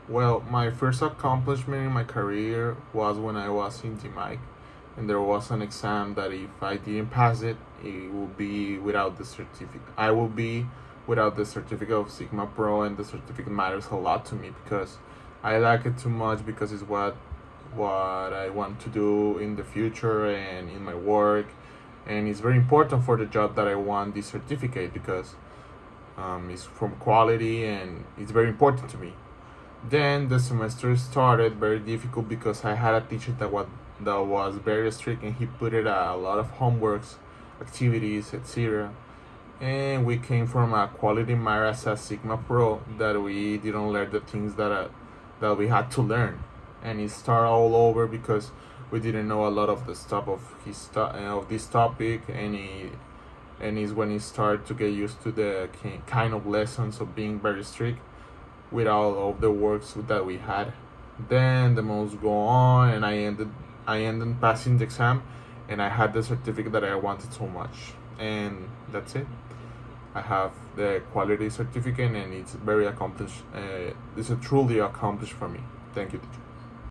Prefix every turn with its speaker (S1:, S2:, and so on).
S1: Well, my first accomplishment in my career was when I was in TMIC, and there was an exam that if I didn't pass it, it would be without the certificate. I will be without the certificate of Sigma Pro, and the certificate matters a lot to me because I like it too much because it's what I want to do in the future and in my work, and it's very important for the job that I want this certificate because it's from quality and it's very important to me. Then the semester started very difficult because I had a teacher that was very strict and he put it a lot of homeworks, activities, etc. And we came from a quality Mara as a Sigma Pro that we didn't learn the things that we had to learn, and it started all over because we didn't know a lot of the stuff of this topic, and is when he started to get used to the kind of lessons of being very strict with all of the works that we had. Then the months go on, and I ended passing the exam, and I had the certificate that I wanted so much, and that's it. I have the quality certificate, and it's very accomplished. It's a truly accomplished for me. Thank you, teacher.